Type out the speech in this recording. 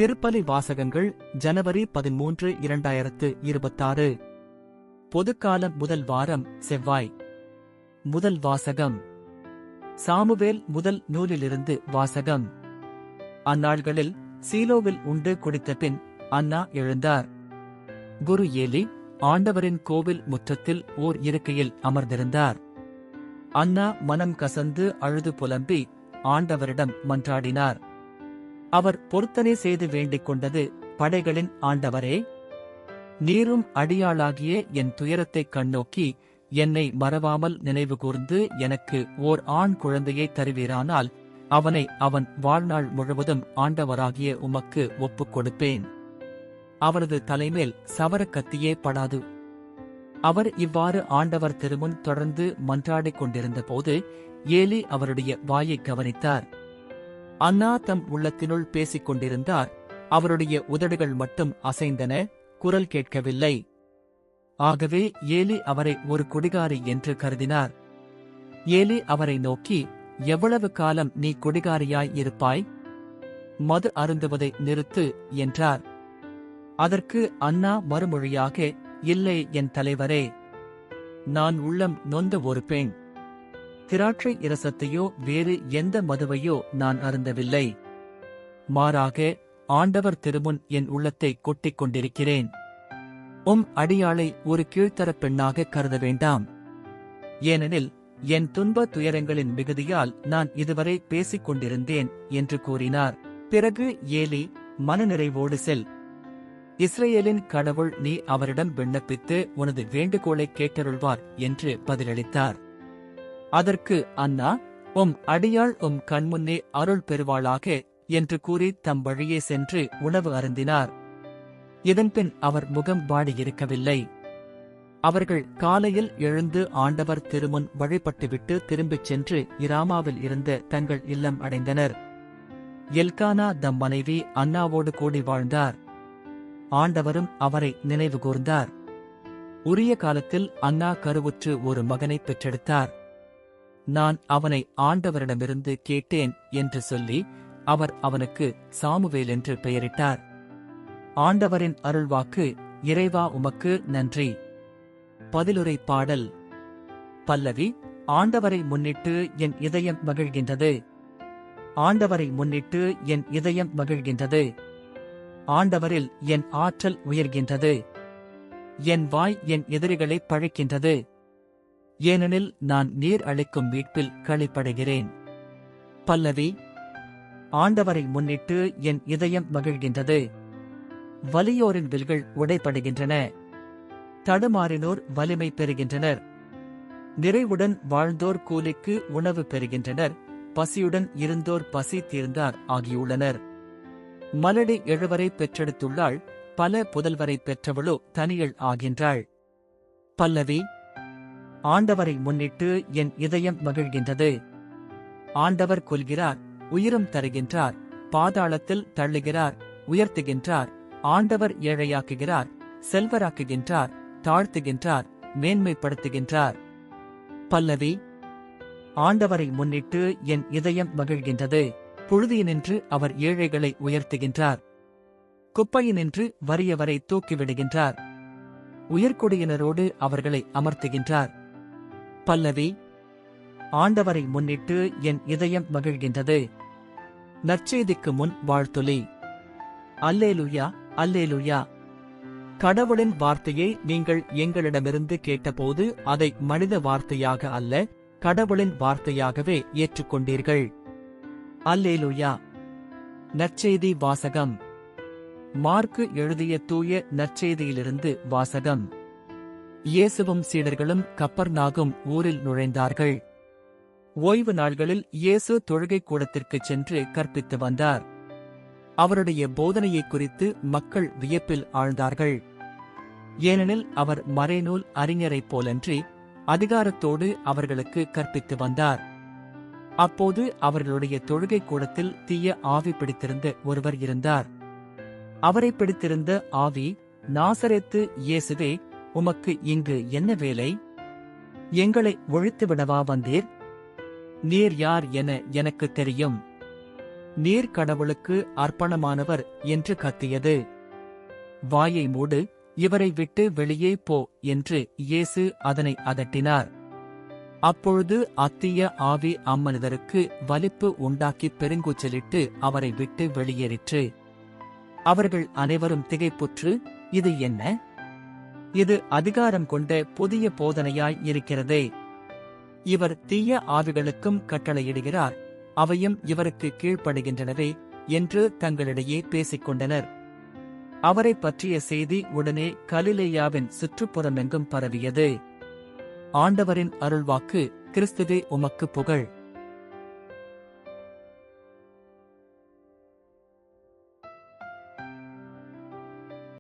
திருப்பலி வாசகங்கள் ஜனவரி 13, 2026. பொதுக்காலம் முதல் வாரம் செவ்வாய். முதல் வாசகம் சாமுவேல் முதல் நூலிலிருந்து வாசகம். அந்நாள்களில் சீலோவில் உண்டு குடித்தபின் அன்னா எழுந்தார். குரு ஏலி ஆண்டவரின் கோவில் முற்றத்தில் ஓர் இருக்கையில் அமர்ந்திருந்தார். அன்னா மனம் கசந்து அழுது புலம்பி ஆண்டவரிடம் மன்றாடினார். அவர் பொருத்தனை செய்து வேண்டிக் கொண்டது, படைகளின் ஆண்டவரே, நீரும் அடியாளாகிய என் துயரத்தைக் கண்ணோக்கி என்னை மறவாமல் நினைவு கூர்ந்து எனக்கு ஓர் ஆண் குழந்தையை தருவீரானால் அவனை அவன் வாழ்நாள் முழுவதும் ஆண்டவராகிய உமக்கு ஒப்புக் கொடுப்பேன். அவரது தலைமேல் சவரக் கத்தியே படாது. அவர் இவ்வாறு ஆண்டவர் திருமுன் தொடர்ந்து மன்றாடிக் கொண்டிருந்த போது ஏலி அவருடைய வாயை கவனித்தார். அன்னா தம் உள்ளத்தினுள் பேசிக் கொண்டிருந்தார். அவருடைய உதடுகள் மட்டும் அசைந்தன, குரல் கேட்கவில்லை. ஆகவே ஏலி அவரை ஒரு குடிகாரி என்று கருதினார். ஏலி அவரை நோக்கி, எவ்வளவு காலம் நீ குடிகாரியாய் இருப்பாய்? மது அருந்துவதை நிறுத்து என்றார். அதற்கு அன்னா மறுமொழியாக, இல்லை என் தலைவரே, நான் உள்ளம் நொந்த ஒரு பெண். திராட்சை இரசத்தையோ வேறு எந்த மதுவையோ நான் அருந்தவில்லை. மாறாக ஆண்டவர் திருமுன் என் உள்ளத்தை கொட்டிக் கொண்டிருக்கிறேன். அடியாளை ஒரு கீழ்த்தரப் பெண்ணாக கருத வேண்டாம். ஏனெனில் என் துன்ப துயரங்களின் மிகுதியால் நான் இதுவரை பேசிக் கொண்டிருந்தேன் என்று கூறினார். பிறகு ஏலி, மனநிறைவோடு செல். இஸ்ரேலின் கடவுள் நீ அவரிடம் விண்ணப்பித்து உனது வேண்டுகோளை கேட்டருள்வார் என்று பதிலளித்தார். அதற்கு அன்னா, அடியாள் கண்முன்னே அருள் பெறுவாளாக என்று கூறி தம் வழியே சென்று உணவு அருந்தினார். இதன்பின் அவர் முகம் வாடியிருக்கவில்லை. அவர்கள் காலையில் எழுந்து ஆண்டவர் திருமுன் வழிபட்டுவிட்டு திரும்பிச் சென்று இராமாவில் இருந்த தங்கள் இல்லம் அடைந்தனர். எல்கானா தம் மனைவி அன்னாவோடு கூடி வாழ்ந்தார். ஆண்டவரும் அவரை நினைவு கூர்ந்தார். உரிய காலத்தில் அன்னா கருவுற்று ஒரு மகனை பெற்றெடுத்தார். நான் அவனை ஆண்டவரிடமிருந்து கேட்டேன் என்று சொல்லி அவர் அவனுக்கு சாமுவேல் என்று பெயரிட்டார். ஆண்டவரின் அருள்வாக்கு. இறைவா உமக்கு நன்றி. பதிலுரை பாடல். பல்லவி. ஆண்டவரை முன்னிட்டு என் இதயம் மகிழ்கின்றது. ஆண்டவரை முன்னிட்டு என் இதயம் மகிழ்கின்றது. ஆண்டவரில் என் ஆற்றல் உயர்கின்றது. என் வாய் என் எதிரிகளை பழிக்கின்றது. ஏனெனில் நான் நீர் அளிக்கும் மீட்பில் களிப்படைகிறேன். பல்லவி. ஆண்டவரை முன்னிட்டு என் இதயம் மகிழ்கின்றது. வலியோரின் வில்கள் உடைபடுகின்றன. தடுமாறினோர் வலிமை பெறுகின்றனர். நிறைவுடன் வாழ்ந்தோர் கூலிக்கு உணவு பெறுகின்றனர். பசியுடன் இருந்தோர் பசி தீர்ந்தார் ஆகியுள்ளனர். மலடி எழுவரை பெற்றெடுத்துள்ளாள், பல புதல்வரை பெற்றவளோ தனியள் ஆகின்றாள். பல்லவி. ஆண்டவரை முன்னிட்டு என் இதயம் மகிழ்கின்றது. ஆண்டவர் கொல்கிறார், உயிரும் தருகின்றார். பாதாளத்தில் தள்ளுகிறார், உயர்த்துகின்றார். ஆண்டவர் ஏழையாக்குகிறார், செல்வராக்குகின்றார். தாழ்த்துகின்றார், மேன்மைப்படுத்துகின்றார். பல்லவி. ஆண்டவரை முன்னிட்டு என் இதயம் மகிழ்கின்றது. புழுதியினின்று அவர் ஏழைகளை உயர்த்துகின்றார். குப்பையினின்று வறியவரை தூக்கிவிடுகின்றார். உயர்குடியினரோடு அவர்களை அமர்த்துகின்றார். பல்லவி. ஆண்டவரை முன்னிட்டு என் இதயம் மகிழ்கின்றது. நற்செய்திக்கு முன் வாழ்த்துலி. அல்லேலுயா, அல்லேலுயா. கடவுளின் வார்த்தையை நீங்கள் எங்களிடமிருந்து கேட்டபோது அதை மனித வார்த்தையாக அல்ல, கடவுளின் வார்த்தையாகவே ஏற்றுக்கொண்டீர்கள். அல்லேலுயா. நற்செய்தி வாசகம். மார்க்கு எழுதிய தூய நற்செய்தியிலிருந்து வாசகம். இயேசுவும் சீடர்களும் கப்பர்நாகும் ஊரில் நுழைந்தார்கள். ஓய்வு நாள்களில் இயேசு தொழுகைக் கூடத்திற்குச் சென்று கற்பித்து வந்தார். அவருடைய போதனையைக் குறித்து மக்கள் வியப்பில் ஆழ்ந்தார்கள். ஏனெனில் அவர் மறைநூல் அறிஞரைப் போலன்றி அதிகாரத்தோடு அவர்களுக்கு கற்பித்து வந்தார். அப்போது அவர்களுடைய தொழுகைக் கூடத்தில் தீய ஆவி பிடித்திருந்த ஒருவர் இருந்தார். அவரை பிடித்திருந்த ஆவி, நாசரேத்து இயேசுவே, உமக்கு இங்கு என்ன வேலை? எங்களை ஒழித்துவிடவா வந்தீர்? நீர் யார் என எனக்குத் தெரியும். நீர் கடவுளுக்கு அர்ப்பணமானவர் என்று கத்தியது. வாயை மூடு, இவரை விட்டு வெளியே போ என்று இயேசு அதனை அதட்டினார். அப்பொழுது அத்தீய ஆவி அம்மனிதருக்கு வலிப்பு உண்டாக்கி பெருங்கூச்சலிட்டு அவரை விட்டு வெளியேறிற்று. அவர்கள் அனைவரும் திகைப்புற்று, இது என்ன? இது அதிகாரம் கொண்ட புதிய போதனையாய் இருக்கிறதே. இவர் தீய ஆவிகளுக்கும் கட்டளையிடுகிறார், அவையும் இவருக்கு கீழ்ப்படுகின்றனவே என்று தங்களிடையே பேசிக்கொண்டனர். அவரை பற்றிய செய்தி உடனே கலிலேயாவின் சுற்றுப்புறமெங்கும் பரவியது. ஆண்டவரின் அருள்வாக்கு. கிறிஸ்துவே உமக்கு புகழ்.